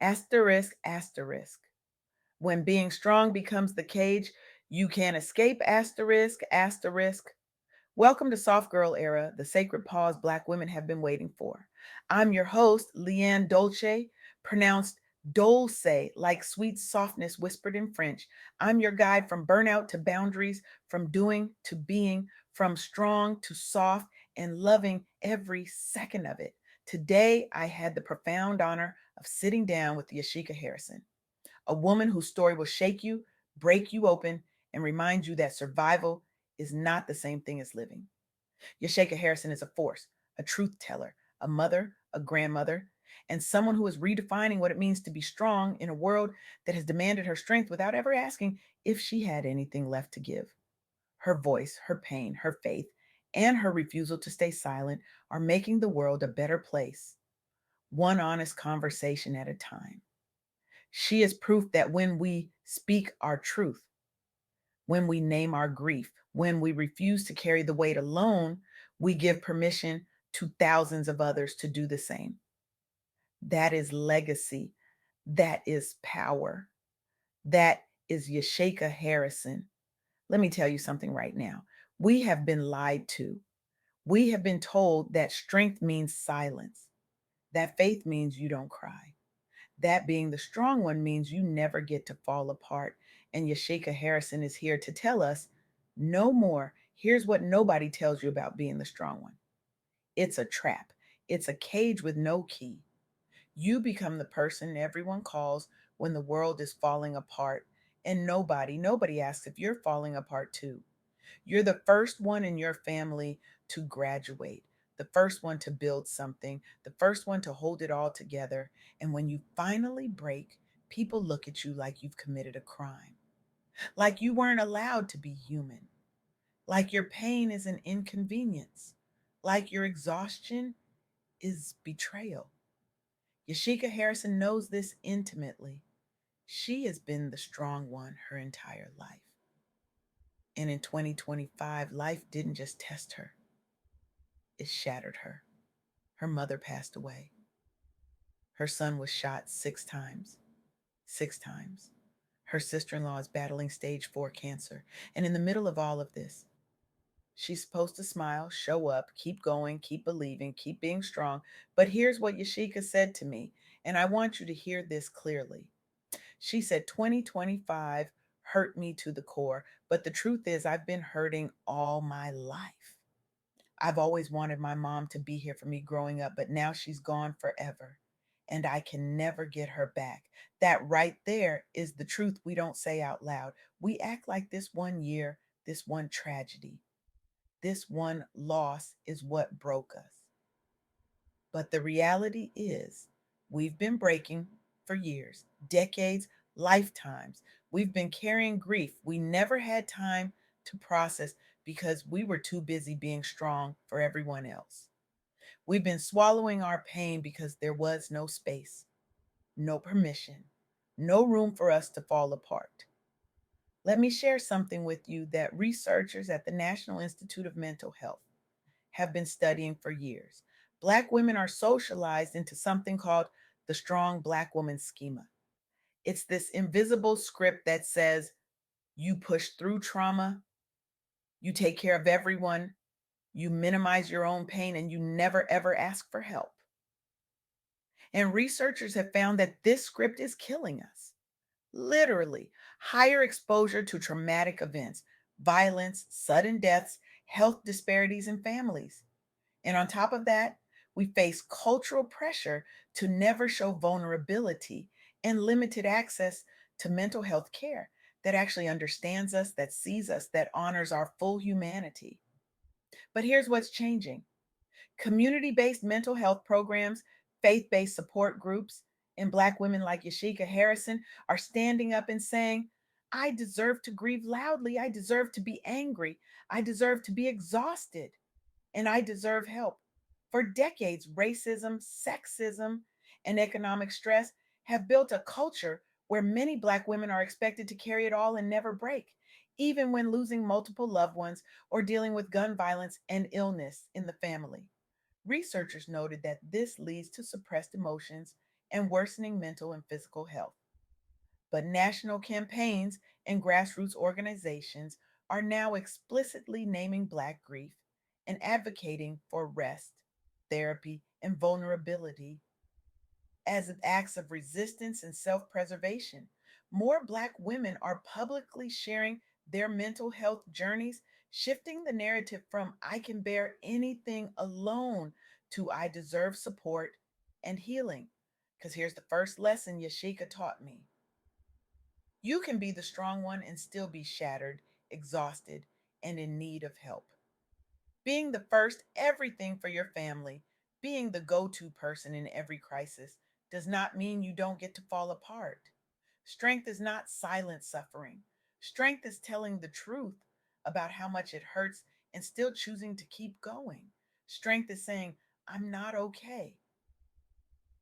Asterisk, asterisk. When being strong becomes the cage, you can't escape. Asterisk, asterisk. Welcome to Soft Girl Era, the sacred pause Black women have been waiting for. I'm your host, LeAnne Dolce, pronounced Dolce, like sweet softness whispered in French. I'm your guide from burnout to boundaries, from doing to being, from strong to soft, and loving every second of it. Today, I had the profound honor of sitting down with Yasheika Harrison, a woman whose story will shake you, break you open, and remind you that survival is not the same thing as living. Yasheika Harrison is a force, a truth teller, a mother, a grandmother, and someone who is redefining what it means to be strong in a world that has demanded her strength without ever asking if she had anything left to give. Her voice, her pain, her faith, and her refusal to stay silent are making the world a better place, one honest conversation at a time. She is proof that when we speak our truth, when we name our grief, when we refuse to carry the weight alone, we give permission to thousands of others to do the same. That is legacy. That is power. That is Yasheika Harrison. Let me tell you something right now. We have been lied to. We have been told that strength means silence, that faith means you don't cry, that being the strong one means you never get to fall apart. And Yasheika Harrison is here to tell us no more. Here's what nobody tells you about being the strong one: it's a trap, it's a cage with no key. You become the person everyone calls when the world is falling apart, and nobody asks if you're falling apart too. You're the first one in your family to graduate, the first one to build something, the first one to hold it all together. And when you finally break, people look at you like you've committed a crime, like you weren't allowed to be human, like your pain is an inconvenience, like your exhaustion is betrayal. Yasheika Harrison knows this intimately. She has been the strong one her entire life. And in 2025, life didn't just test her, it shattered her. Her mother passed away. Her son was shot 6 times. 6 times. Her sister in law is battling stage 4 cancer. And in the middle of all of this, she's supposed to smile, show up, keep going, keep believing, keep being strong. But here's what Yasheika said to me, and I want you to hear this clearly. She said, 2025 hurt me to the core, but the truth is, I've been hurting all my life. I've always wanted my mom to be here for me growing up, but now she's gone forever and I can never get her back. That right there is the truth we don't say out loud. We act like this one year, this one tragedy, this one loss is what broke us. But the reality is, we've been breaking for years, decades, lifetimes. We've been carrying grief we never had time to process because we were too busy being strong for everyone else. We've been swallowing our pain because there was no space, no permission, no room for us to fall apart. Let me share something with you that researchers at the National Institute of Mental Health have been studying for years. Black women are socialized into something called the strong Black woman schema. It's this invisible script that says you push through trauma, you take care of everyone, you minimize your own pain, and you never ever ask for help. And researchers have found that this script is killing us. Literally, higher exposure to traumatic events, violence, sudden deaths, health disparities in families. And on top of that, we face cultural pressure to never show vulnerability and limited access to mental health care that actually understands us, that sees us, that honors our full humanity. But here's what's changing: community based mental health programs, faith based support groups, and Black women like Yasheika Harrison are standing up and saying, I deserve to grieve loudly. I deserve to be angry. I deserve to be exhausted. And I deserve help. For decades, racism, sexism, and economic stress have built a culture where many Black women are expected to carry it all and never break, even when losing multiple loved ones or dealing with gun violence and illness in the family. Researchers noted that this leads to suppressed emotions and worsening mental and physical health. But national campaigns and grassroots organizations are now explicitly naming Black grief and advocating for rest, therapy, and vulnerability as acts of resistance and self preservation. More Black women are publicly sharing their mental health journeys, shifting the narrative from I can bear anything alone to I deserve support and healing. Because here's the first lesson Yasheika taught me: you can be the strong one and still be shattered, exhausted, and in need of help. Being the first everything for your family, being the go to person in every crisis, does not mean you don't get to fall apart. Strength is not silent suffering. Strength is telling the truth about how much it hurts and still choosing to keep going. Strength is saying, I'm not okay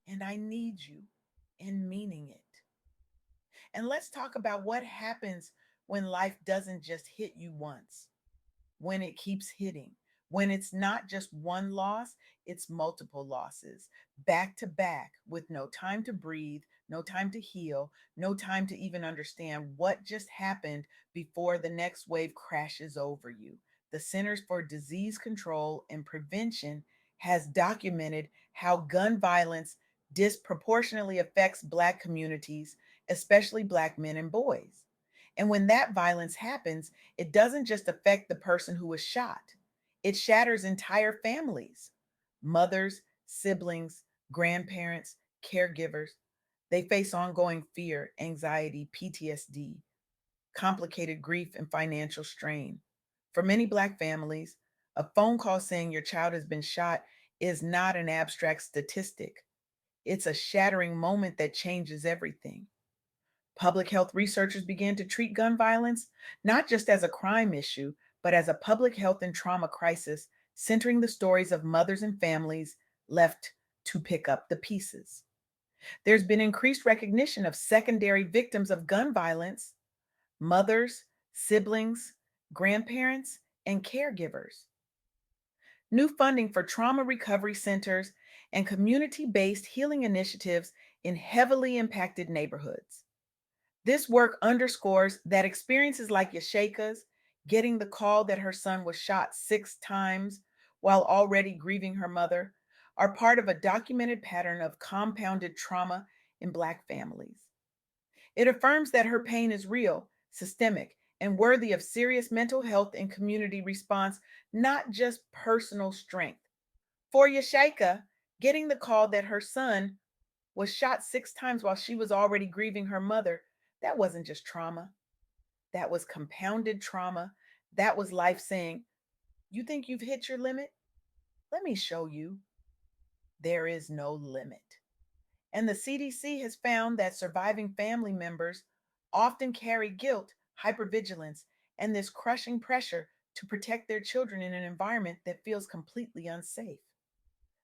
and I need you, and meaning it. And let's talk about what happens when life doesn't just hit you once, when it keeps hitting, when it's not just one loss, it's multiple losses, back to back, with no time to breathe, no time to heal, no time to even understand what just happened before the next wave crashes over you. The Centers for Disease Control and Prevention has documented how gun violence disproportionately affects Black communities, especially Black men and boys. And when that violence happens, it doesn't just affect the person who was shot, it shatters entire families: mothers, siblings, grandparents, caregivers. They face ongoing fear, anxiety, PTSD, complicated grief, and financial strain. For many Black families, a phone call saying your child has been shot is not an abstract statistic. It's a shattering moment that changes everything. Public health researchers began to treat gun violence not just as a crime issue, but as a public health and trauma crisis, centering the stories of mothers and families left to pick up the pieces. There's been increased recognition of secondary victims of gun violence: mothers, siblings, grandparents, and caregivers. New funding for trauma recovery centers and community based healing initiatives in heavily impacted neighborhoods. This work underscores that experiences like Yasheika's, getting the call that her son was shot 6 times while already grieving her mother, are part of a documented pattern of compounded trauma in Black families. It affirms that her pain is real, systemic, and worthy of serious mental health and community response, not just personal strength. For Yasheika, getting the call that her son was shot 6 times while she was already grieving her mother, that wasn't just trauma. That was compounded trauma. That was life saying, you think you've hit your limit? Let me show you. There is no limit. And the CDC has found that surviving family members often carry guilt, hypervigilance, and this crushing pressure to protect their children in an environment that feels completely unsafe.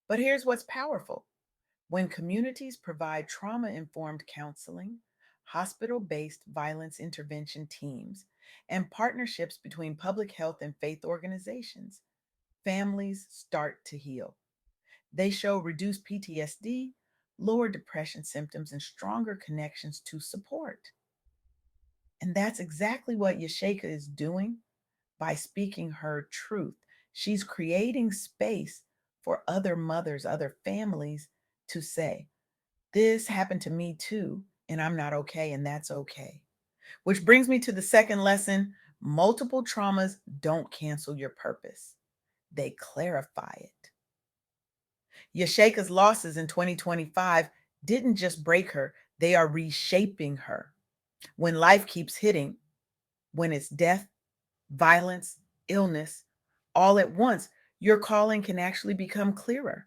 But here's what's powerful: when communities provide trauma informed counseling, hospital based violence intervention teams, and partnerships between public health and faith organizations, families start to heal. They show reduced PTSD, lower depression symptoms, and stronger connections to support. And that's exactly what Yasheika is doing by speaking her truth. She's creating space for other mothers, other families to say, this happened to me too, and I'm not okay, and that's okay. Which brings me to the second lesson: multiple traumas don't cancel your purpose, they clarify it. Yasheika's losses in 2025 didn't just break her, they are reshaping her. When life keeps hitting, when it's death, violence, illness, all at once, your calling can actually become clearer.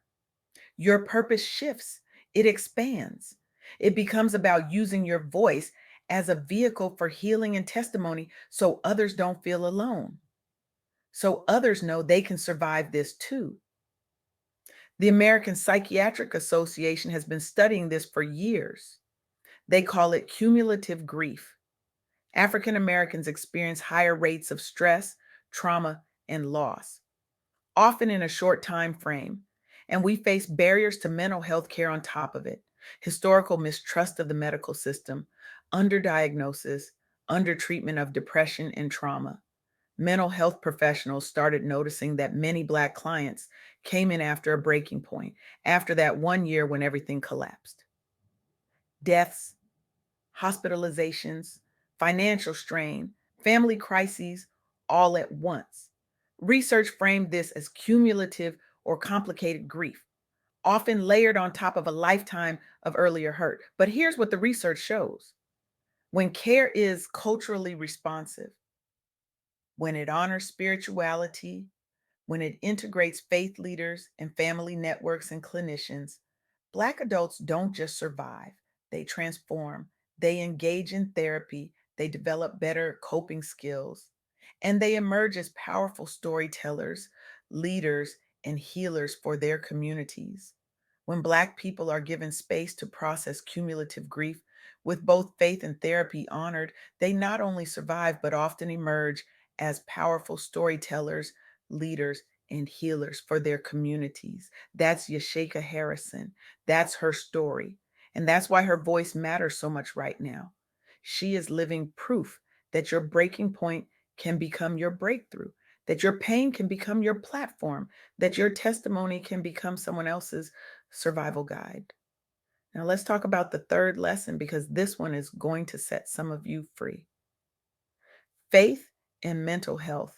Your purpose shifts, it expands. It becomes about using your voice as a vehicle for healing and testimony so others don't feel alone, so others know they can survive this too. The American Psychiatric Association has been studying this for years. They call it cumulative grief. African Americans experience higher rates of stress, trauma, and loss, often in a short time frame, and we face barriers to mental health care on top of it. Historical mistrust of the medical system, underdiagnosis, undertreatment of depression and trauma. Mental health professionals started noticing that many Black clients came in after a breaking point, after that 1 year when everything collapsed. Deaths, hospitalizations, financial strain, family crises, all at once. Research framed this as cumulative or complicated grief, often layered on top of a lifetime of earlier hurt. But here's what the research shows: when care is culturally responsive, when it honors spirituality, when it integrates faith leaders and family networks and clinicians, Black adults don't just survive, they transform. They engage in therapy, they develop better coping skills, and they emerge as powerful storytellers, leaders, and healers for their communities. When Black people are given space to process cumulative grief, with both faith and therapy honored, they not only survive but often emerge as powerful storytellers, leaders, and healers for their communities. That's Yasheika Harrison. That's her story. And that's why her voice matters so much right now. She is living proof that your breaking point can become your breakthrough, that your pain can become your platform, that your testimony can become someone else's survival guide. Now, let's talk about the third lesson because this one is going to set some of you free. Faith and mental health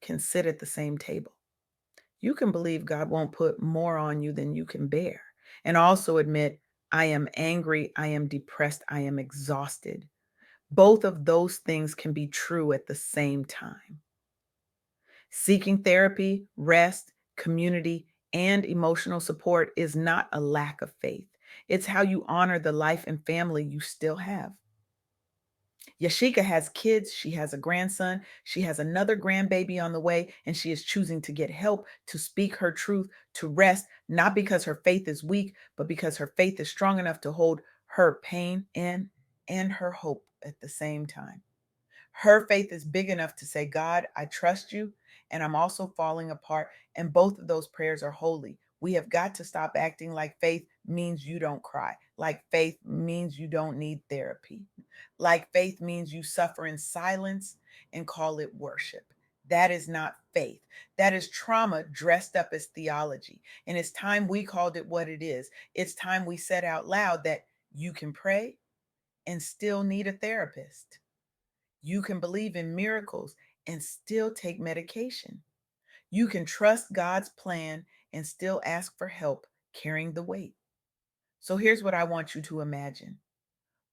can sit at the same table. You can believe God won't put more on you than you can bear, and also admit, I am angry, I am depressed, I am exhausted. Both of those things can be true at the same time. Seeking therapy, rest, community, and emotional support is not a lack of faith. It's how you honor the life and family you still have. Yasheika has kids, she has a grandson, she has another grandbaby on the way, and she is choosing to get help, to speak her truth, to rest, not because her faith is weak, but because her faith is strong enough to hold her pain and her hope at the same time. Her faith is big enough to say, God, I trust you, and I'm also falling apart. And both of those prayers are holy. We have got to stop acting like faith means you don't cry, like faith means you don't need therapy, like faith means you suffer in silence and call it worship. That is not faith. That is trauma dressed up as theology. And it's time we called it what it is. It's time we said out loud that you can pray and still need a therapist. You can believe in miracles and still take medication. You can trust God's plan and still ask for help carrying the weight. So here's what I want you to imagine.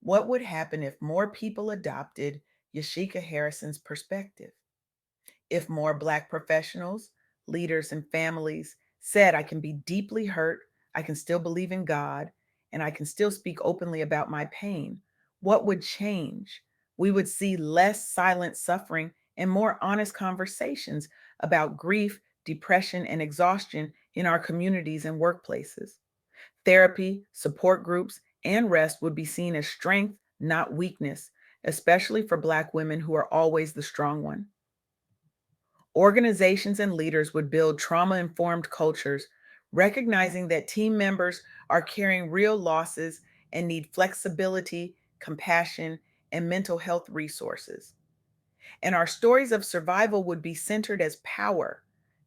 What would happen if more people adopted Yasheika Harrison's perspective? If more Black professionals, leaders, and families said, I can be deeply hurt, I can still believe in God, and I can still speak openly about my pain, what would change? We would see less silent suffering and more honest conversations about grief, depression, and exhaustion in our communities and workplaces. Therapy, support groups, and rest would be seen as strength, not weakness, especially for Black women who are always the strong one. Organizations and leaders would build trauma informed cultures, recognizing that team members are carrying real losses and need flexibility, compassion, and mental health resources. And our stories of survival would be centered as power,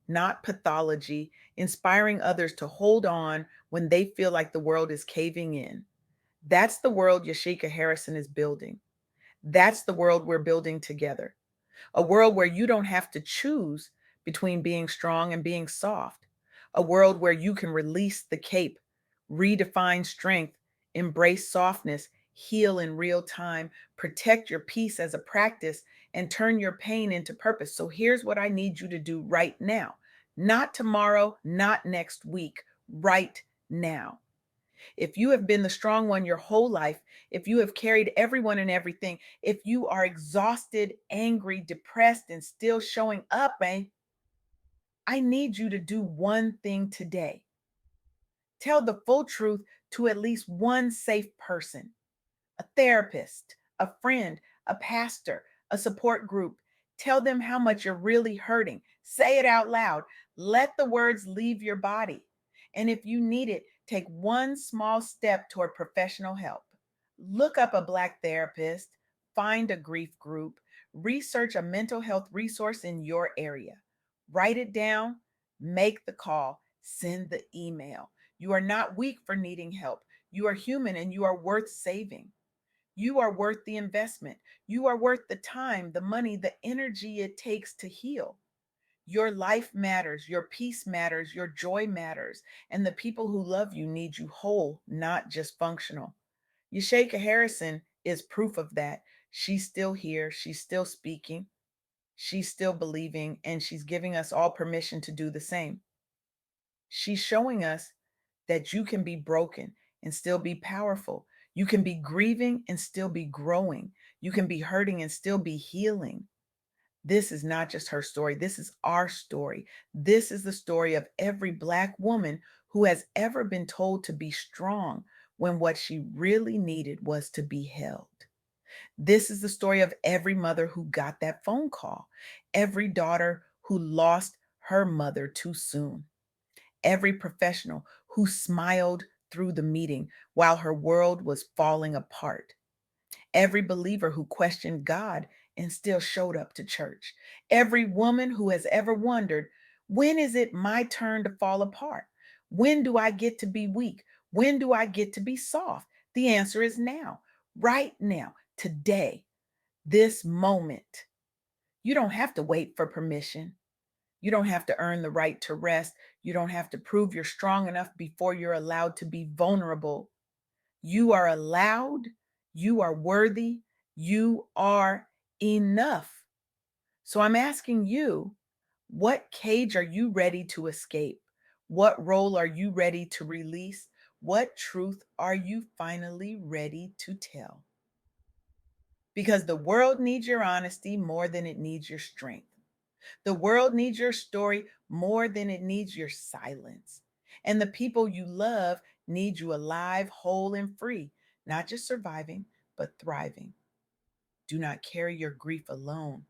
not pathology, inspiring others to hold on when they feel like the world is caving in. That's the world Yasheika Harrison is building. That's the world we're building together. A world where you don't have to choose between being strong and being soft. A world where you can release the cape, redefine strength, embrace softness, heal in real time, protect your peace as a practice, and turn your pain into purpose. So here's what I need you to do right now. Not tomorrow, not next week, right now. If you have been the strong one your whole life, if you have carried everyone and everything, if you are exhausted, angry, depressed, and still showing up, I need you to do one thing today. Tell the full truth to at least one safe person: a therapist, a friend, a pastor, a support group. Tell them how much you're really hurting. Say it out loud. Let the words leave your body. And if you need it, Take one small step toward professional help. Look up a Black therapist, find a grief group, research a mental health resource in your area. Write it down, make the call, send the email. You are not weak for needing help. You are human and you are worth saving. You are worth the investment. You are worth the time, the money, the energy it takes to heal. Your life matters, your peace matters, your joy matters, and the people who love you need you whole, not just functional. Yasheika Harrison is proof of that. She's still here, she's still speaking, she's still believing, and she's giving us all permission to do the same. She's showing us that you can be broken and still be powerful. You can be grieving and still be growing. You can be hurting and still be healing. This is not just her story. This is our story. This is the story of every Black woman who has ever been told to be strong when what she really needed was to be held. This is the story of every mother who got that phone call, every daughter who lost her mother too soon, every professional who smiled through the meeting while her world was falling apart, every believer who questioned God and still showed up to church, every woman who has ever wondered, when is it my turn to fall apart? When do I get to be weak? When do I get to be soft? The answer is now, right now, today, this moment. You don't have to wait for permission. You don't have to earn the right to rest. You don't have to prove you're strong enough before you're allowed to be vulnerable. You are allowed, you are worthy, you are enough. So I'm asking you, what cage are you ready to escape? What role are you ready to release? What truth are you finally ready to tell? Because the world needs your honesty more than it needs your strength. The world needs your story more than it needs your silence. And the people you love need you alive, whole, and free, not just surviving, but thriving. Do not carry your grief alone.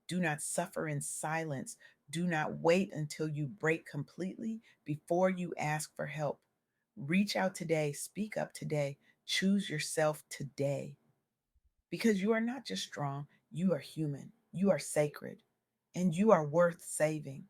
Do not suffer in silence. Do not wait until you break completely before you ask for help. Reach out today, speak up today, choose yourself today. Because you are not just strong, you are human, you are sacred, and you are worth saving.